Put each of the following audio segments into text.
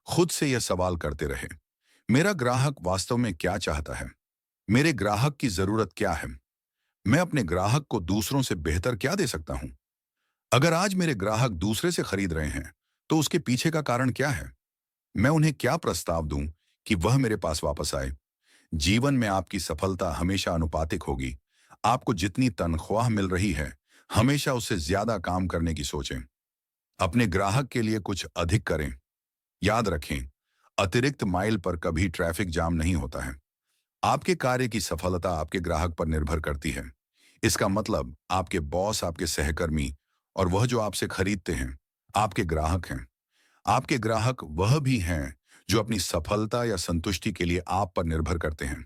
खुद से यह सवाल करते रहे, मेरा ग्राहक वास्तव में क्या चाहता है? मेरे ग्राहक की जरूरत क्या है? मैं अपने ग्राहक को दूसरों से बेहतर क्या दे सकता हूं? अगर आज मेरे ग्राहक दूसरे से खरीद रहे हैं, तो उसके पीछे का कारण क्या है? मैं उन्हें क्या प्रस्ताव दूं कि वह मेरे पास वापस आए? जीवन में आपकी सफलता हमेशा अनुपातिक होगी। आपको जितनी तनख्वाह मिल रही है, हमेशा उससे ज्यादा काम करने की सोचें। अपने ग्राहक के लिए कुछ अधिक करें। याद रखें, अतिरिक्त माइल पर कभी ट्रैफिक जाम नहीं होता है। आपके कार्य की सफलता आपके ग्राहक पर निर्भर करती है। इसका मतलब आपके बॉस, आपके सहकर्मी और वह जो आपसे खरीदते हैं, आपके ग्राहक हैं। आपके ग्राहक वह भी हैं जो अपनी सफलता या संतुष्टि के लिए आप पर निर्भर करते हैं।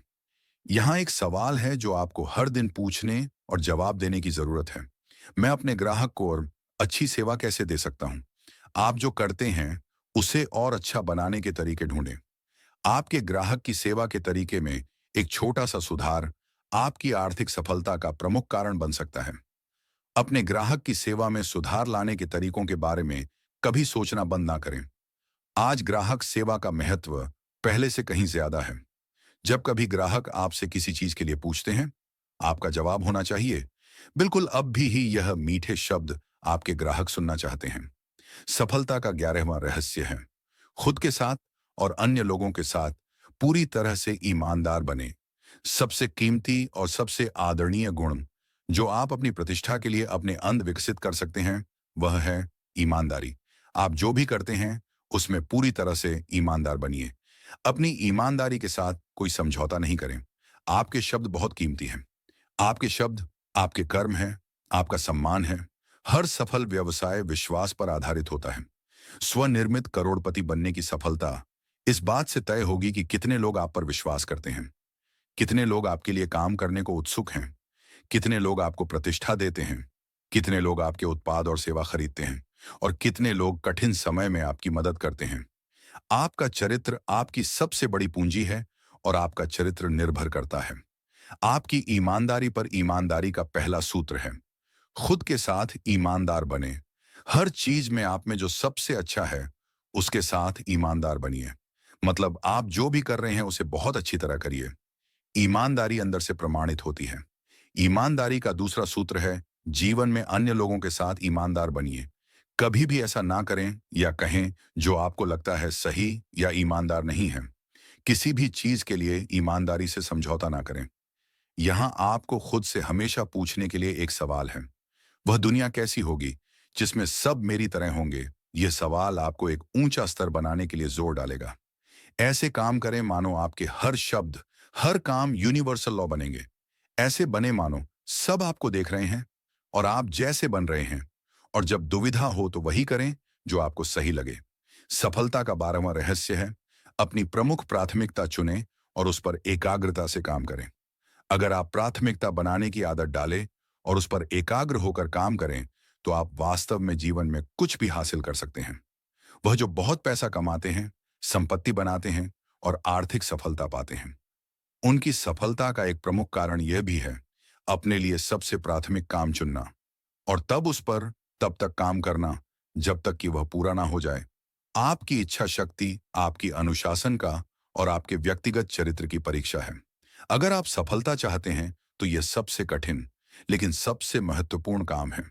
यहाँ एक सवाल है जो आपको हर दिन पूछने और जवाब देने की जरूरत है। मैं अपने ग्राहक को और अच्छी सेवा कैसे दे सकता हूँ? आप जो करते हैं उसे और अच्छा बनाने के तरीके ढूंढें। आपके ग्राहक की सेवा के तरीके में एक छोटा सा सुधार आपकी आर्थिक सफलता का प्रमुख कारण बन सकता है। अपने ग्राहक की सेवा में सुधार लाने के तरीकों के बारे में कभी सोचना बंद ना करें। आज ग्राहक सेवा का महत्व पहले से कहीं ज्यादा है। जब कभी ग्राहक आपसे किसी चीज के लिए पूछते हैं, आपका जवाब होना चाहिए, बिल्कुल अब भी ही यह मीठे शब्द आपके ग्राहक सुनना चाहते हैं। सफलता का 11वां रहस्य है, खुद के साथ और अन्य लोगों के साथ पूरी तरह से ईमानदार बने। सबसे कीमती और सबसे आदरणीय गुण जो आप अपनी प्रतिष्ठा के लिए अपने अंदर विकसित कर सकते हैं, वह है ईमानदारी। आप जो भी करते हैं उसमें पूरी तरह से ईमानदार बनिए। अपनी ईमानदारी के साथ कोई समझौता नहीं करें। आपके शब्द बहुत कीमती हैं। आपके शब्द आपके कर्म हैं, आपका सम्मान है। हर सफल व्यवसाय विश्वास पर आधारित होता है। स्वनिर्मित करोड़पति बनने की सफलता इस बात से तय होगी कि कितने लोग आप पर विश्वास करते हैं, कितने लोग आपके लिए काम करने को उत्सुक हैं, कितने लोग आपको प्रतिष्ठा देते हैं, कितने लोग आपके उत्पाद और सेवा खरीदते हैं और कितने लोग कठिन समय में आपकी मदद करते हैं। आपका चरित्र आपकी सबसे बड़ी पूंजी है और आपका चरित्र निर्भर करता है आपकी ईमानदारी पर। ईमानदारी का पहला सूत्र है, खुद के साथ ईमानदार बने। हर चीज में आप में जो सबसे अच्छा है उसके साथ ईमानदार बनिए। मतलब आप जो भी कर रहे हैं उसे बहुत अच्छी तरह करिए। ईमानदारी अंदर से प्रमाणित होती है। ईमानदारी का दूसरा सूत्र है, जीवन में अन्य लोगों के साथ ईमानदार बनिए। कभी भी ऐसा ना करें या कहें जो आपको लगता है सही या ईमानदार नहीं है। किसी भी चीज के लिए ईमानदारी से समझौता ना करें। यहां आपको खुद से हमेशा पूछने के लिए एक सवाल है, वह दुनिया कैसी होगी जिसमें सब मेरी तरह होंगे? यह सवाल आपको एक ऊंचा स्तर बनाने के लिए जोर डालेगा। ऐसे काम करें मानो आपके हर शब्द, हर काम यूनिवर्सल लॉ बनेंगे। ऐसे बने मानो सब आपको देख रहे हैं और आप जैसे बन रहे हैं। और जब दुविधा हो तो वही करें जो आपको सही लगे। सफलता का 12वां रहस्य है, अपनी प्रमुख प्राथमिकता चुनें और उस पर एकाग्रता से काम करें। अगर आप प्राथमिकता बनाने की आदत डालें और उस पर एकाग्र होकर काम करें, तो आप वास्तव में जीवन में कुछ भी हासिल कर सकते हैं। वह जो बहुत पैसा कमाते हैं, संपत्ति बनाते हैं और आर्थिक सफलता पाते हैं, उनकी सफलता का एक प्रमुख कारण यह भी है, अपने लिए सबसे प्राथमिक काम चुनना और तब उस पर तब तक काम करना जब तक कि वह पूरा ना हो जाए। आपकी इच्छा शक्ति आपकी अनुशासन का और आपके व्यक्तिगत चरित्र की परीक्षा है। अगर आप सफलता चाहते हैं तो यह सबसे कठिन लेकिन सबसे महत्वपूर्ण काम है।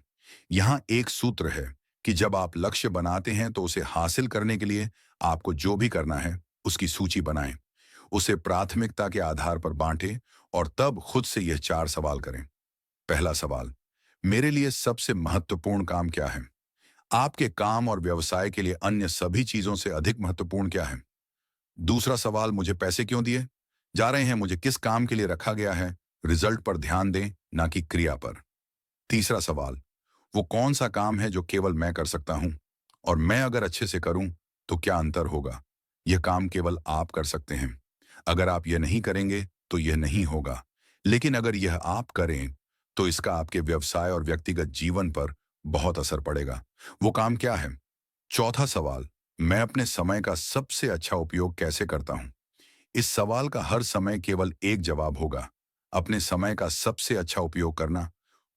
यहाँ एक सूत्र है कि जब आप लक्ष्य बनाते हैं तो उसे हासिल करने के लिए आपको जो भी करना है उसकी सूची बनाएं, उसे प्राथमिकता के आधार पर बांटें और तब खुद से यह 4 सवाल करें। पहला सवाल, मेरे लिए सबसे महत्वपूर्ण काम क्या है? आपके काम और व्यवसाय के लिए अन्य सभी चीजों से अधिक महत्वपूर्ण क्या है? दूसरा सवाल, मुझे पैसे क्यों दिए जा रहे हैं? मुझे किस काम के लिए रखा गया है? रिजल्ट पर ध्यान दें, ना कि क्रिया पर। तीसरा सवाल, वो कौन सा काम है जो केवल मैं कर सकता हूं और मैं अगर अच्छे से करूं तो क्या अंतर होगा? यह काम केवल आप कर सकते हैं। अगर आप यह नहीं करेंगे तो यह नहीं होगा, लेकिन अगर यह आप करें तो इसका आपके व्यवसाय और व्यक्तिगत जीवन पर बहुत असर पड़ेगा। वो काम क्या है? चौथा सवाल, मैं अपने समय का सबसे अच्छा उपयोग कैसे करता हूं? इस सवाल का हर समय केवल एक जवाब होगा, अपने समय का सबसे अच्छा उपयोग करना।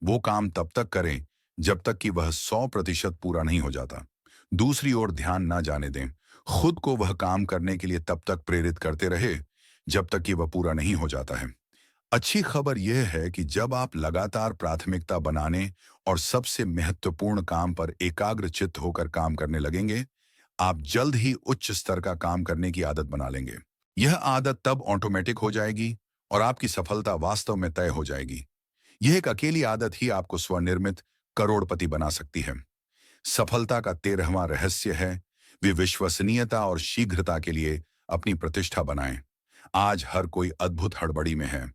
वो काम तब तक करें जब तक कि वह 100% पूरा नहीं हो जाता। दूसरी ओर ध्यान ना जाने दें। खुद को वह काम करने के लिए तब तक प्रेरित करते रहे जब तक कि वह पूरा नहीं हो जाता है। अच्छी खबर यह है कि जब आप लगातार प्राथमिकता बनाने और सबसे महत्वपूर्ण काम पर एकाग्रचित्त होकर काम करने लगेंगे, आप जल्द ही उच्च स्तर का काम करने की आदत बना लेंगे। यह आदत तब ऑटोमेटिक हो जाएगी और आपकी सफलता वास्तव में तय हो जाएगी। यह एक अकेली आदत ही आपको स्वनिर्मित करोड़पति बना सकती है। सफलता का 13वां रहस्य है वे विश्वसनीयता और शीघ्रता के लिए अपनी प्रतिष्ठा बनाएं। आज हर कोई अद्भुत हड़बड़ी में है।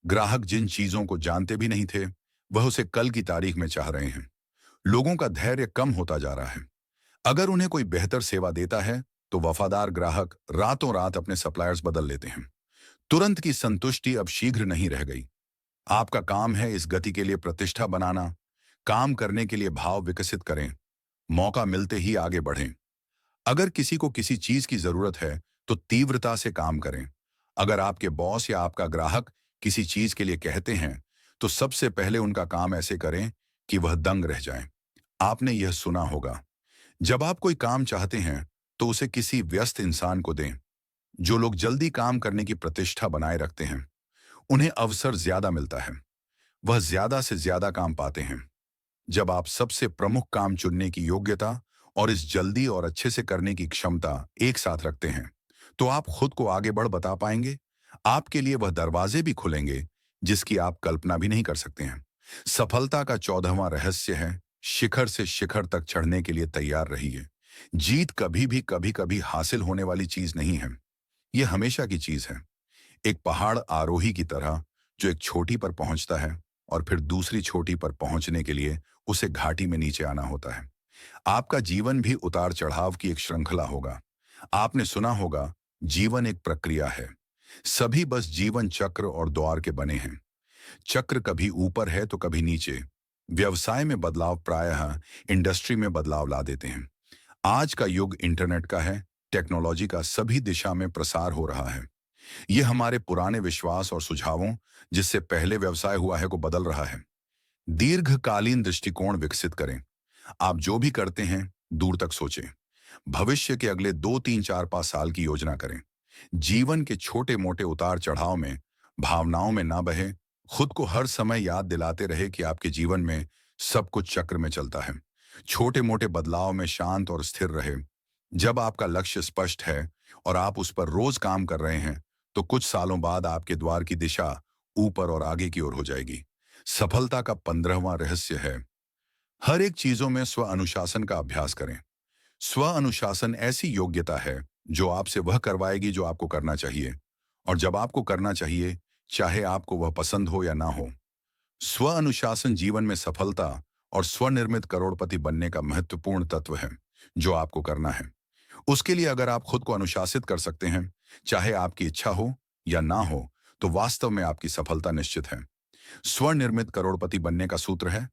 ग्राहक जिन चीजों को जानते भी नहीं थे, वह उसे कल की तारीख में चाह रहे हैं। लोगों का धैर्य कम होता जा रहा है। अगर उन्हें कोई बेहतर सेवा देता है, तो वफादार ग्राहक रातों रात अपने सप्लायर्स बदल लेते हैं। तुरंत की संतुष्टि अब शीघ्र नहीं रह गई। आपका काम है इस गति के लिए प्रतिष्ठा बनाना। काम करने के लिए भाव विकसित करें। मौका मिलते ही आगे बढ़ें। अगर किसी को किसी चीज की जरूरत है, तो तीव्रता से काम करें। अगर आपके बॉस या आपका ग्राहक किसी चीज के लिए कहते हैं, तो सबसे पहले उनका काम ऐसे करें कि वह दंग रह जाएं। आपने यह सुना होगा, जब आप कोई काम चाहते हैं, तो उसे किसी व्यस्त इंसान को दें। जो लोग जल्दी काम करने की प्रतिष्ठा बनाए रखते हैं, उन्हें अवसर ज्यादा मिलता है। वह ज्यादा से ज्यादा काम पाते हैं। जब आप सबसे प्रमुख काम चुनने की योग्यता और इस जल्दी और अच्छे से करने की क्षमता एक साथ रखते हैं, तो आप खुद को आगे बढ़ बता पाएंगे। आपके लिए वह दरवाजे भी खुलेंगे जिसकी आप कल्पना भी नहीं कर सकते हैं। सफलता का 14वां रहस्य है शिखर से शिखर तक चढ़ने के लिए तैयार रहिए। जीत कभी भी कभी कभी हासिल होने वाली चीज नहीं है। यह हमेशा की चीज है। एक पहाड़ आरोही की तरह जो एक छोटी पर पहुंचता है और फिर दूसरी छोटी पर पहुंचने के लिए उसे घाटी में नीचे आना होता है। आपका जीवन भी उतार चढ़ाव की एक श्रृंखला होगा। आपने सुना होगा, जीवन एक प्रक्रिया है। सभी बस जीवन चक्र और द्वार के बने हैं। चक्र कभी ऊपर है तो कभी नीचे। व्यवसाय में बदलाव प्रायः इंडस्ट्री में बदलाव ला देते हैं। आज का युग इंटरनेट का है। टेक्नोलॉजी का सभी दिशा में प्रसार हो रहा है। यह हमारे पुराने विश्वास और सुझावों, जिससे पहले व्यवसाय हुआ है, को बदल रहा है। दीर्घकालीन दृष्टिकोण विकसित करें। आप जो भी करते हैं, दूर तक सोचें। भविष्य के अगले 2, 3, 4, 5 साल की योजना करें। जीवन के छोटे मोटे उतार चढ़ाव में भावनाओं में ना बहे। खुद को हर समय याद दिलाते रहे कि आपके जीवन में सब कुछ चक्र में चलता है। छोटे मोटे बदलाव में शांत और स्थिर रहे। जब आपका लक्ष्य स्पष्ट है और आप उस पर रोज काम कर रहे हैं, तो कुछ सालों बाद आपके द्वार की दिशा ऊपर और आगे की ओर हो जाएगी। सफलता का 15वां रहस्य है हर एक चीजों में स्व अनुशासन का अभ्यास करें। स्व अनुशासन ऐसी योग्यता है जो आपसे वह करवाएगी जो आपको करना चाहिए, और जब आपको करना चाहिए, चाहे आपको वह पसंद हो या ना हो। स्व अनुशासन जीवन में सफलता और स्वनिर्मित करोड़पति बनने का महत्वपूर्ण तत्व है। जो आपको करना है, उसके लिए अगर आप खुद को अनुशासित कर सकते हैं, चाहे आपकी इच्छा हो या ना हो, तो वास्तव में आपकी सफलता निश्चित है। स्वनिर्मित करोड़पति बनने का सूत्र है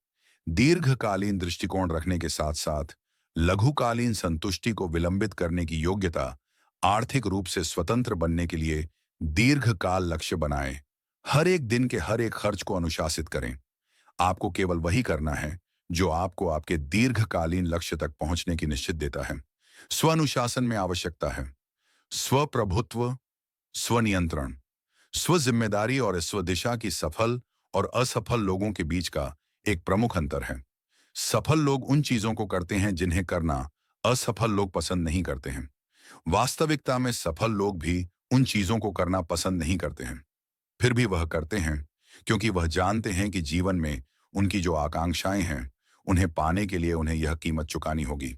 दीर्घकालीन दृष्टिकोण रखने के साथ साथ लघुकालीन संतुष्टि को विलंबित करने की योग्यता। आर्थिक रूप से स्वतंत्र बनने के लिए दीर्घकाल लक्ष्य बनाएं। हर एक दिन के हर एक खर्च को अनुशासित करें। आपको केवल वही करना है जो आपको आपके दीर्घकालीन लक्ष्य तक पहुंचने की निश्चित देता है। स्वानुशासन में आवश्यकता है स्वप्रभुत्व, स्वनियंत्रण, स्व जिम्मेदारी और स्वदिशा की। सफल और असफल लोगों के बीच का एक प्रमुख अंतर है। सफल लोग उन चीजों को करते हैं जिन्हें करना असफल लोग पसंद नहीं करते हैं। वास्तविकता में सफल लोग भी उन चीजों को करना पसंद नहीं करते हैं, फिर भी वह करते हैं, क्योंकि वह जानते हैं कि जीवन में उनकी जो आकांक्षाएं हैं, उन्हें पाने के लिए उन्हें यह कीमत चुकानी होगी।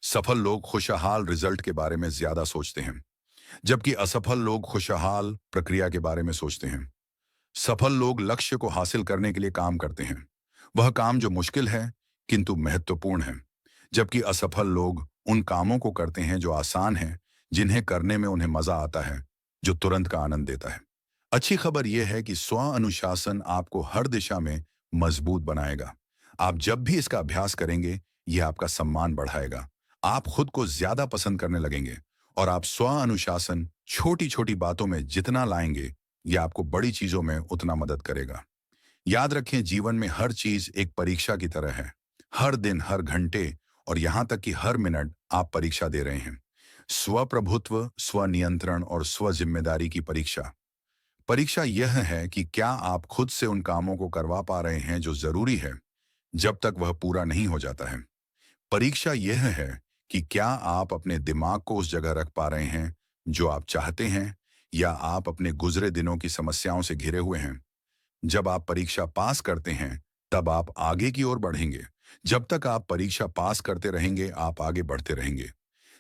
सफल लोग खुशहाल रिजल्ट के बारे में ज्यादा सोचते हैं, जबकि असफल लोग खुशहाल प्रक्रिया के बारे में सोचते हैं। सफल लोग लक्ष्य को हासिल करने के लिए काम करते हैं, वह काम जो मुश्किल है किंतु महत्वपूर्ण है, जबकि असफल लोग उन कामों को करते हैं जो आसान हैं, जिन्हें करने में उन्हें मजा आता है, जो तुरंत का आनंद देता है। अच्छी खबर यह है कि स्व अनुशासन आपको हर दिशा में मजबूत बनाएगा। आप जब भी इसका अभ्यास करेंगे, यह आपका सम्मान बढ़ाएगा। आप खुद को ज्यादा पसंद करने लगेंगे और आप स्व अनुशासन छोटी छोटी बातों में जितना लाएंगे, यह आपको बड़ी चीजों में उतना मदद करेगा। याद रखें, जीवन में हर चीज एक परीक्षा की तरह है। हर दिन, हर घंटे और यहां तक कि हर मिनट आप परीक्षा दे रहे हैं। स्वप्रभुत्व, स्वनियंत्रण और स्व जिम्मेदारी की परीक्षा। परीक्षा यह है कि क्या आप खुद से उन कामों को करवा पा रहे हैं जो जरूरी है, जब तक वह पूरा नहीं हो जाता है। परीक्षा यह है कि क्या आप अपने दिमाग को उस जगह रख पा रहे हैं जो आप चाहते हैं, या आप अपने गुजरे दिनों की समस्याओं से घिरे हुए हैं। जब आप परीक्षा पास करते हैं, तब आप आगे की ओर बढ़ेंगे। जब तक आप परीक्षा पास करते रहेंगे, आप आगे बढ़ते रहेंगे।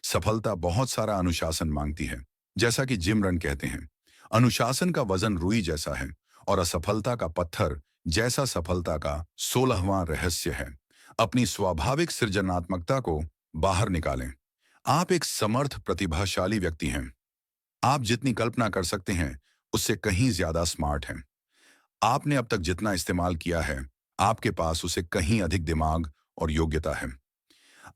सफलता बहुत सारा अनुशासन मांगती है। जैसा कि जिम रन कहते हैं, अनुशासन का वजन रुई जैसा है और असफलता का पत्थर जैसा सफलता का 16वां रहस्य है। अपनी स्वाभाविक सृजनात्मकता को बाहर निकालें। आप एक समर्थ प्रतिभाशाली व्यक्ति हैं। आप जितनी कल्पना कर सकते हैं, उससे कहीं ज्यादा स्मार्ट हैं। आपने अब तक जितना इस्तेमाल किया है, आपके पास उसे कहीं अधिक दिमाग और योग्यता है।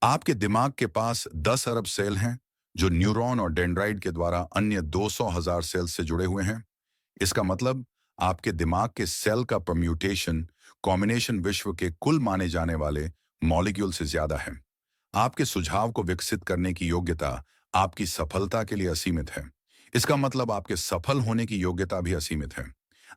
आपके दिमाग के पास 10 अरब सेल हैं, जो न्यूरॉन और डेंड्राइट के द्वारा अन्य 200,000 सेल से जुड़े हुए हैं। इसका मतलब आपके दिमाग के सेल का परम्यूटेशन कॉम्बिनेशन विश्व के कुल माने जाने वाले मॉलिक्यूल से ज्यादा है। आपके सुझाव को विकसित करने की योग्यता आपकी सफलता के लिए असीमित है। इसका मतलब आपके सफल होने की योग्यता भी असीमित है।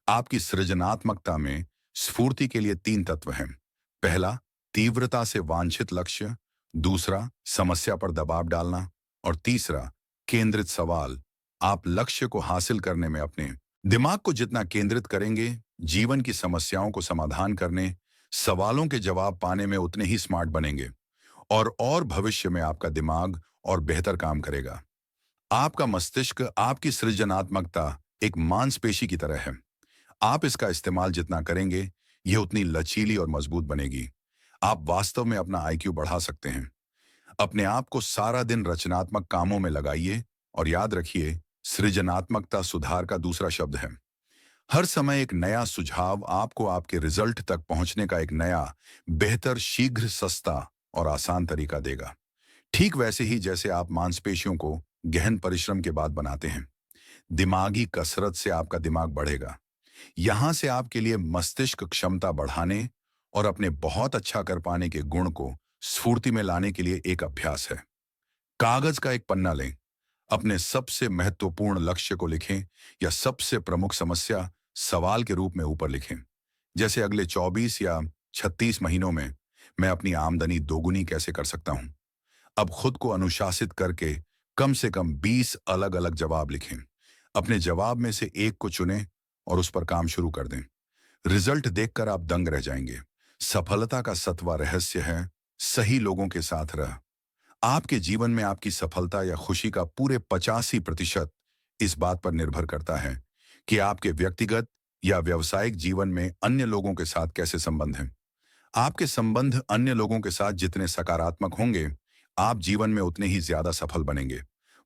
आपकी सृजनात्मकता में स्फूर्ति के लिए 3 तत्व हैं। पहला, तीव्रता से वांछित लक्ष्य। दूसरा, समस्या पर दबाव डालना। और तीसरा, केंद्रित सवाल। आप लक्ष्य को हासिल करने में अपने दिमाग को जितना केंद्रित करेंगे, जीवन की समस्याओं को समाधान करने, सवालों के जवाब पाने में उतने ही स्मार्ट बनेंगे। और भविष्य में आपका दिमाग और बेहतर काम करेगा। आपका मस्तिष्क, आपकी सृजनात्मकता एक मांसपेशी की तरह है। आप इसका इस्तेमाल जितना करेंगे, यह उतनी लचीली और मजबूत बनेगी। आप वास्तव में अपना आईक्यू बढ़ा सकते हैं। अपने आप को सारा दिन रचनात्मक कामों में लगाइए और याद रखिए, सृजनात्मकता सुधार का दूसरा शब्द है। हर समय एक नया सुझाव आपको आपके रिजल्ट तक पहुंचने का एक नया, बेहतर, शीघ्र, सस्ता और आसान तरीका देगा। ठीक वैसे ही जैसे आप मांसपेशियों को गहन परिश्रम के बाद बनाते हैं। दिमागी कसरत से आपका दिमाग बढ़ेगा। यहां से आपके लिए मस्तिष्क क्षमता बढ़ाने और अपने बहुत अच्छा कर पाने के गुण को स्फूर्ति में लाने के लिए एक अभ्यास है। कागज का एक पन्ना लें, अपने सबसे महत्वपूर्ण लक्ष्य को लिखें या सबसे प्रमुख समस्या सवाल के रूप में ऊपर लिखें। जैसे अगले 24 या 36 महीनों में मैं अपनी आमदनी दोगुनी कैसे कर सकता हूं। अब खुद को अनुशासित करके कम से कम 20 अलग अलग जवाब लिखें। अपने जवाब में से एक को चुनें और उस पर काम शुरू कर दें। रिजल्ट देखकर आप दंग रह जाएंगे। सफलता का 7वां रहस्य है सही लोगों के साथ रह। आपके जीवन में आपकी सफलता या खुशी का पूरे 85% इस बात पर निर्भर करता है कि आपके व्यक्तिगत या व्यावसायिक जीवन में अन्य लोगों के साथ कैसे संबंध हैं। आपके संबंध अन्य लोगों के साथ जितने सकारात्मक होंगे, आप जीवन में उतने ही ज्यादा सफल बनेंगे।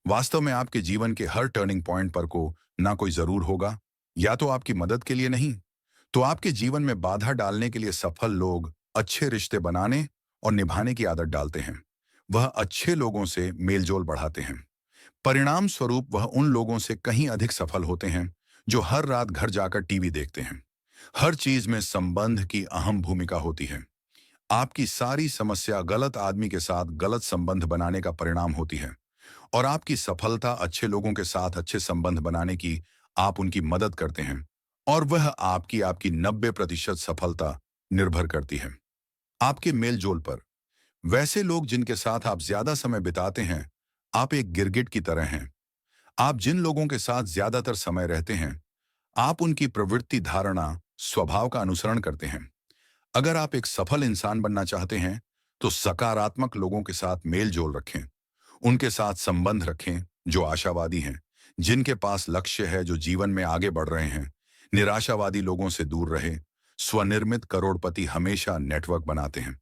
वास्तव में आपके जीवन के हर टर्निंग पॉइंट पर को ना कोई जरूर होगा, या तो आपकी मदद के लिए नहीं, तो आपके जीवन में बाधा डालने के लिए सफल लोग अच्छे रिश्ते बनाने और निभाने की आदत डालते हैं। वह अच्छे लोगों से मेलजोल बढ़ाते हैं। परिणाम स्वरूप वह उन लोगों से कहीं अधिक सफल होते हैं जो हर रात घर जाकर टीवी देखते हैं। हर चीज में संबंध की अहम भूमिका होती है। आपकी सारी समस्या गलत आदमी के साथ गलत संबंध बनाने का परिणाम होती है, और आपकी सफलता अच्छे लोगों के साथ अच्छे संबंध बनाने की, आप उनकी मदद करते हैं, और वह आपकी आपकी 90% सफलता निर्भर करती है आपके मेलजोल पर। वैसे लोग जिनके साथ आप ज्यादा समय बिताते हैं, आप एक गिरगिट की तरह हैं। आप जिन लोगों के साथ ज्यादातर समय रहते हैं, आप उनकी प्रवृत्ति, धारणा, स्वभाव का अनुसरण करते हैं। अगर आप एक सफल इंसान बनना चाहते हैं, तो सकारात्मक लोगों के साथ मेल जोल रखें। उनके साथ संबंध रखें जो आशावादी हैं, जिनके पास लक्ष्य है, जो जीवन में आगे बढ़ रहे हैं। निराशावादी लोगों से दूर रहे। स्वनिर्मित करोड़पति हमेशा नेटवर्क बनाते हैं।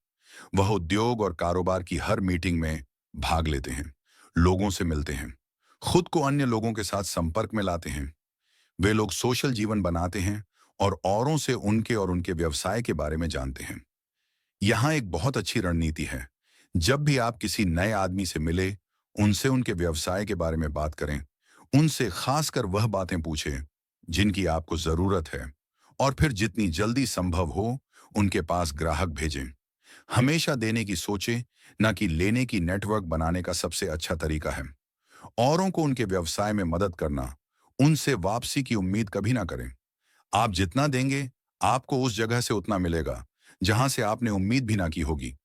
वह उद्योग और कारोबार की हर मीटिंग में भाग लेते हैं, लोगों से मिलते हैं, खुद को अन्य लोगों के साथ संपर्क में लाते हैं। वे लोग सोशल जीवन बनाते हैं और औरों से उनके और उनके व्यवसाय के बारे में जानते हैं। यहाँ एक बहुत अच्छी रणनीति है। जब भी आप किसी नए आदमी से मिले, उनसे उनके व्यवसाय के बारे में बात करें। उनसे खासकर वह बातें पूछें जिनकी आपको जरूरत है, और फिर जितनी जल्दी संभव हो उनके पास ग्राहक भेजें। हमेशा देने की सोचें, न कि लेने की। नेटवर्क बनाने का सबसे अच्छा तरीका है। औरों को उनके व्यवसाय में मदद करना, उनसे वापसी की उम्मीद कभी ना करें। आप जितना देंगे, आपको उस जगह से उतना मिलेगा, जहां से आपने उम्मीद भी ना की होगी।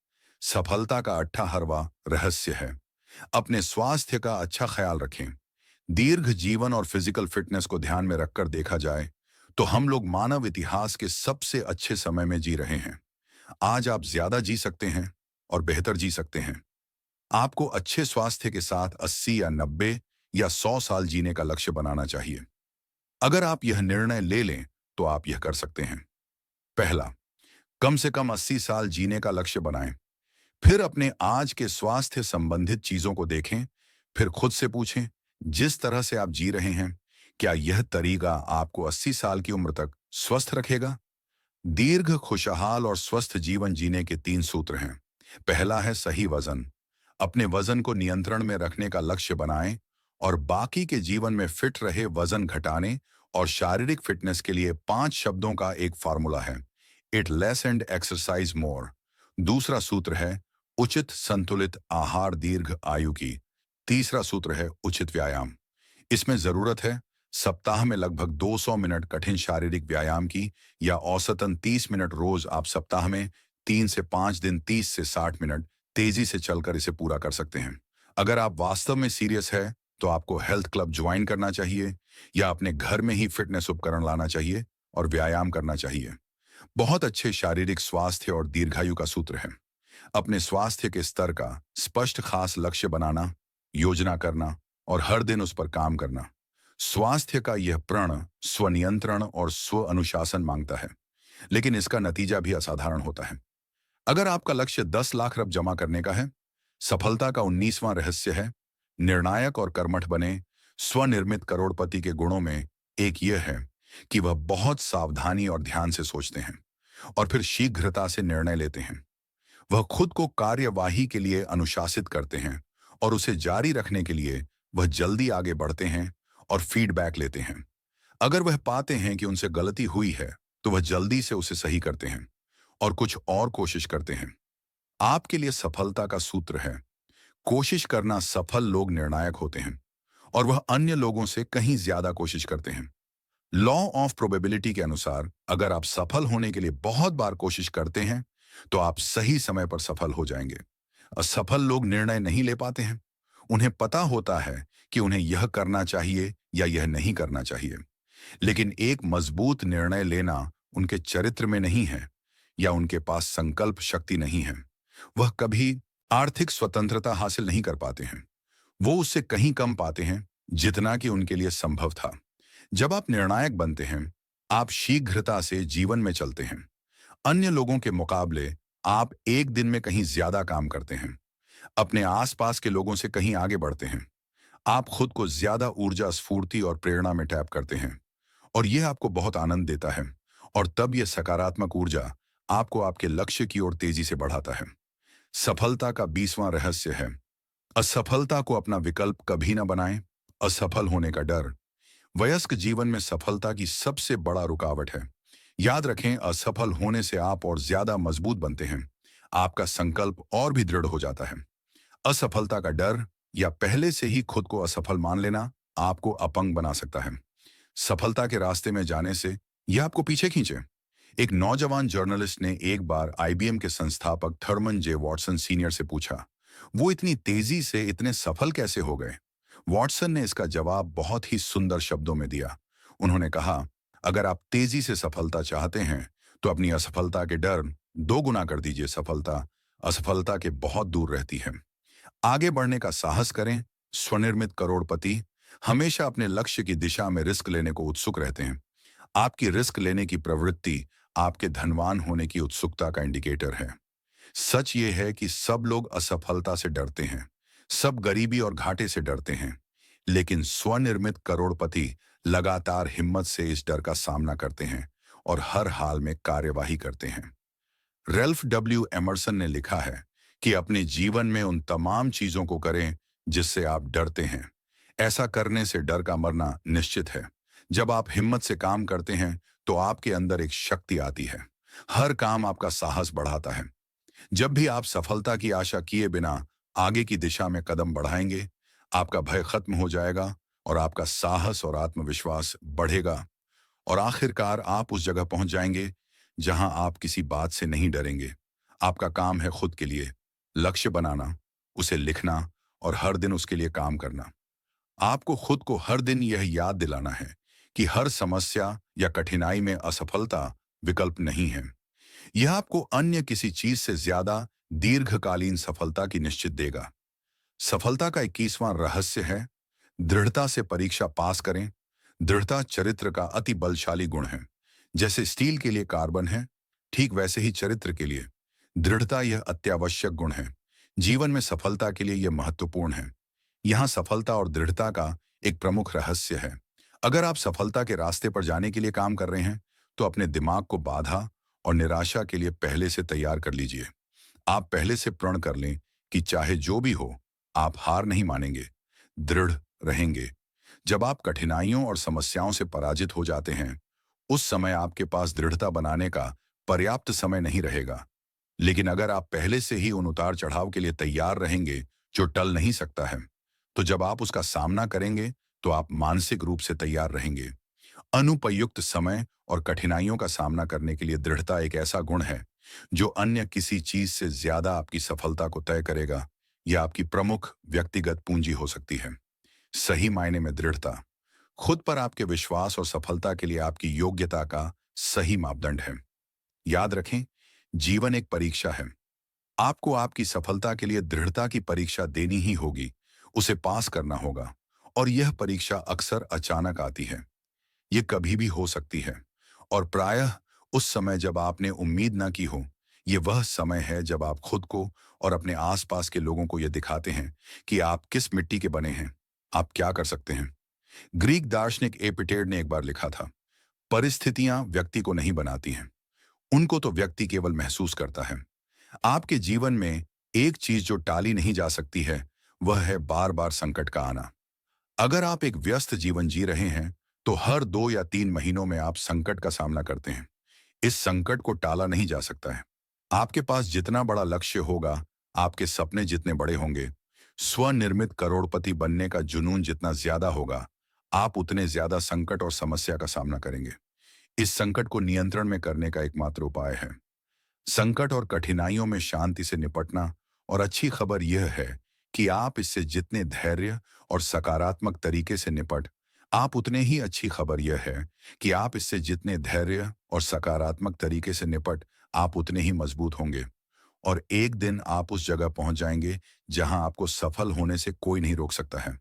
सफलता का 18वां रहस्य है, अपने स्वास्थ्य का अच्छा ख्याल रखें। दीर्घ जीवन और फिजिकल फिटनेस को ध्यान में रखकर देखा जाए, तो हम लोग मानव इतिहास के सबसे अच्छे समय में जी रहे हैं। आज आप ज्यादा जी सकते हैं और बेहतर जी सकते हैं। आपको अच्छे स्वास्थ्य के साथ 80 या 90 या 100 साल जीने का लक्ष्य बनाना चाहिए। अगर आप यह निर्णय ले लें, तो आप यह कर सकते हैं। पहला, कम से कम 80 साल जीने का लक्ष्य बनाएं। फिर अपने आज के स्वास्थ्य संबंधित चीजों को देखें। फिर खुद से पूछें, जिस तरह से आप जी रहे हैं, क्या यह तरीका आपको 80 साल की उम्र तक स्वस्थ रखेगा? दीर्घ, खुशहाल और स्वस्थ जीवन जीने के 3 सूत्र हैं। पहला है सही वजन। अपने वजन को नियंत्रण में रखने का लक्ष्य बनाएं और बाकी के जीवन में फिट रहे। वजन घटाने और शारीरिक फिटनेस के लिए 5 शब्दों का एक फार्मूला है, इट लेस एंड एक्सरसाइज मोर। दूसरा सूत्र है उचित संतुलित आहार दीर्घ आयु की। तीसरा सूत्र है उचित व्यायाम। इसमें जरूरत है सप्ताह में लगभग 200 मिनट कठिन शारीरिक व्यायाम की, या औसतन 30 मिनट रोज। आप सप्ताह में 3 से 5 दिन 30 से 60 मिनट तेजी से चलकर इसे पूरा कर सकते हैं। अगर आप वास्तव में सीरियस है, तो आपको हेल्थ क्लब ज्वाइन करना चाहिए, या अपने घर में ही फिटनेस उपकरण लाना चाहिए और व्यायाम करना चाहिए। बहुत अच्छे शारीरिक स्वास्थ्य और दीर्घायु का सूत्र है, अपने स्वास्थ्य के स्तर का स्पष्ट खास लक्ष्य बनाना, योजना करना और हर दिन उस पर काम करना। स्वास्थ्य का यह प्रण स्वनियंत्रण और स्व अनुशासन मांगता है, लेकिन इसका नतीजा भी असाधारण होता है। अगर आपका लक्ष्य 10 लाख रब जमा करने का है, सफलता का 19वां रहस्य है निर्णायक और कर्मठ बने। स्वनिर्मित करोड़पति के गुणों में एक यह है कि वह बहुत सावधानी और ध्यान से सोचते हैं और फिर शीघ्रता से निर्णय लेते हैं। वह खुद को कार्यवाही के लिए अनुशासित करते हैं और उसे जारी रखने के लिए वह जल्दी आगे बढ़ते हैं और फीडबैक लेते हैं। अगर वह पाते हैं कि उनसे गलती हुई है, तो वह जल्दी से उसे सही करते हैं और कुछ और कोशिश करते हैं। आपके लिए सफलता का सूत्र है कोशिश करना। सफल लोग निर्णायक होते हैं और वह अन्य लोगों से कहीं ज्यादा कोशिश करते हैं। लॉ ऑफ प्रोबेबिलिटी के अनुसार, अगर आप सफल होने के लिए बहुत बार कोशिश करते हैं, तो आप सही समय पर सफल हो जाएंगे। असफल लोग निर्णय नहीं ले पाते हैं। उन्हें पता होता है कि उन्हें यह करना चाहिए या यह नहीं करना चाहिए, लेकिन एक मजबूत निर्णय लेना उनके चरित्र में नहीं है, या उनके पास संकल्प शक्ति नहीं है। वह कभी आर्थिक स्वतंत्रता हासिल नहीं कर पाते हैं। वो उससे कहीं कम पाते हैं जितना कि उनके लिए संभव था। जब आप निर्णायक बनते हैं, आप शीघ्रता से जीवन में चलते हैं। अन्य लोगों के मुकाबले आप एक दिन में कहीं ज्यादा काम करते हैं, अपने आसपास के लोगों से कहीं आगे बढ़ते हैं। आप खुद को ज्यादा ऊर्जा, स्फूर्ति और प्रेरणा में टैप करते हैं, और यह आपको बहुत आनंद देता है। और तब यह सकारात्मक ऊर्जा आपको आपके लक्ष्य की ओर तेजी से बढ़ाता है। सफलता का 20वां रहस्य है असफलता को अपना विकल्प कभी ना बनाएं। असफल होने का डर वयस्क जीवन में सफलता की सबसे बड़ा रुकावट है। याद रखें, असफल होने से आप और ज्यादा मजबूत बनते हैं। आपका संकल्प और भी दृढ़ हो जाता है। असफलता का डर या पहले से ही खुद को असफल मान लेना आपको अपंग बना सकता है। सफलता के रास्ते में जाने से यह आपको पीछे खींचे। एक नौजवान जर्नलिस्ट ने एक बार आईबीएम के संस्थापक थर्मन जे वॉटसन सीनियर से पूछा, वो इतनी तेजी से इतने सफल कैसे हो गए? वॉटसन ने इसका जवाब बहुत ही सुंदर शब्दों में दिया। उन्होंने कहा, अगर आप तेजी से सफलता चाहते हैं, तो अपनी असफलता के डर 2 गुना कर दीजिए। सफलता असफलता के बहुत दूर रहती है। आगे बढ़ने का साहस करें। स्वनिर्मित करोड़पति हमेशा अपने लक्ष्य की दिशा में रिस्क लेने को उत्सुक रहते हैं। आपकी रिस्क लेने की प्रवृत्ति आपके धनवान होने की उत्सुकता का इंडिकेटर है। सच ये है कि सब लोग असफलता से डरते हैं, सब गरीबी और घाटे से डरते हैं, लेकिन स्वनिर्मित करोड़पति लगातार हिम्मत से इस डर का सामना करते हैं और हर हाल में कार्यवाही करते हैं। रेल्फ डब्ल्यू एमर्सन ने लिखा है कि अपने जीवन में उन तमाम चीजों को करें जिससे आप डरते हैं। ऐसा करने से डर का मरना निश्चित है। जब आप हिम्मत से काम करते हैं, तो आपके अंदर एक शक्ति आती है। हर काम आपका साहस बढ़ाता है। जब भी आप सफलता की आशा किए बिना आगे की दिशा में कदम बढ़ाएंगे, आपका भय खत्म हो जाएगा और आपका साहस और आत्मविश्वास बढ़ेगा और आखिरकार आप उस जगह पहुंच जाएंगे जहां आप किसी बात से नहीं डरेंगे। आपका काम है खुद के लिए लक्ष्य बनाना, उसे लिखना और हर दिन उसके लिए काम करना। आपको खुद को हर दिन यह याद दिलाना है कि हर समस्या या कठिनाई में असफलता विकल्प नहीं है। यह आपको अन्य किसी चीज से ज्यादा दीर्घकालीन सफलता की निश्चित देगा। सफलता का 21वां रहस्य है दृढ़ता से परीक्षा पास करें। दृढ़ता चरित्र का अति बलशाली गुण है। जैसे स्टील के लिए कार्बन है, ठीक वैसे ही चरित्र के लिए दृढ़ता यह अत्यावश्यक गुण है। जीवन में सफलता के लिए यह महत्वपूर्ण है। यहाँ सफलता और दृढ़ता का एक प्रमुख रहस्य है। अगर आप सफलता के रास्ते पर जाने के लिए काम कर रहे हैं, तो अपने दिमाग को बाधा और निराशा के लिए पहले से तैयार कर लीजिए। आप पहले से प्रण कर लें कि चाहे जो भी हो, आप हार नहीं मानेंगे, दृढ़ रहेंगे। जब आप कठिनाइयों और समस्याओं से पराजित हो जाते हैं, उस समय आपके पास दृढ़ता बनाने का पर्याप्त समय नहीं रहेगा। लेकिन अगर आप पहले से ही उन उतार चढ़ाव के लिए तैयार रहेंगे जो टल नहीं सकता है, तो जब आप उसका सामना करेंगे तो आप मानसिक रूप से तैयार रहेंगे। अनुपयुक्त समय और कठिनाइयों का सामना करने के लिए दृढ़ता एक ऐसा गुण है जो अन्य किसी चीज से ज्यादा आपकी सफलता को तय करेगा। यह आपकी प्रमुख व्यक्तिगत पूंजी हो सकती है। सही मायने में दृढ़ता खुद पर आपके विश्वास और सफलता के लिए आपकी योग्यता का सही मापदंड है। याद रखें, जीवन एक परीक्षा है। आपको आपकी सफलता के लिए दृढ़ता की परीक्षा देनी ही होगी, उसे पास करना होगा। और यह परीक्षा अक्सर अचानक आती है, ये कभी भी हो सकती है, और प्रायः उस समय जब आपने उम्मीद ना की हो। ये वह समय है जब आप खुद को और अपने आसपास के लोगों को यह दिखाते हैं कि आप किस मिट्टी के बने हैं, आप क्या कर सकते हैं। ग्रीक दार्शनिक एपिटेड ने एक बार लिखा था, परिस्थितियां व्यक्ति को नहीं बनाती हैं, उनको तो व्यक्ति केवल महसूस करता है। आपके जीवन में एक चीज जो टाली नहीं जा सकती है, वह है बार बार संकट का आना। अगर आप एक व्यस्त जीवन जी रहे हैं, तो हर 2 या 3 महीनों में आप संकट का सामना करते हैं। इस संकट को टाला नहीं जा सकता है। आपके पास जितना बड़ा लक्ष्य होगा, आपके सपने जितने बड़े होंगे, स्वनिर्मित करोड़पति बनने का जुनून जितना ज्यादा होगा, आप उतने ज्यादा संकट और समस्या का सामना करेंगे। इस संकट को नियंत्रण में करने का एकमात्र उपाय है संकट और कठिनाइयों में शांति से निपटना। और अच्छी खबर यह है कि आप इससे जितने धैर्य और सकारात्मक तरीके से निपट आप उतने ही अच्छी खबर यह है कि आप इससे जितने धैर्य और सकारात्मक तरीके से निपट आप उतने ही मजबूत होंगे। और एक दिन आप उस जगह पहुंच जाएंगे जहां आपको सफल होने से कोई नहीं रोक सकता है।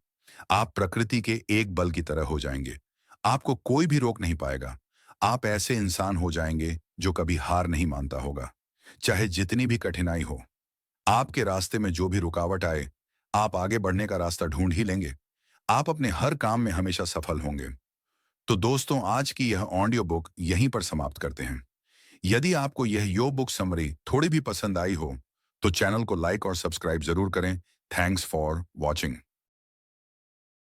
आप प्रकृति के एक बल की तरह हो जाएंगे, आपको कोई भी रोक नहीं पाएगा। आप ऐसे इंसान हो जाएंगे जो कभी हार नहीं मानता होगा, चाहे जितनी भी कठिनाई हो। आपके रास्ते में जो भी रुकावट आए, आप आगे बढ़ने का रास्ता ढूंढ ही लेंगे। आप अपने हर काम में हमेशा सफल होंगे। तो दोस्तों, आज की यह ऑडियो बुक यहीं पर समाप्त करते हैं। यदि आपको यह यो बुक समरी थोड़ी भी पसंद आई हो, तो चैनल को लाइक और सब्सक्राइब जरूर करें। Thanks for watching.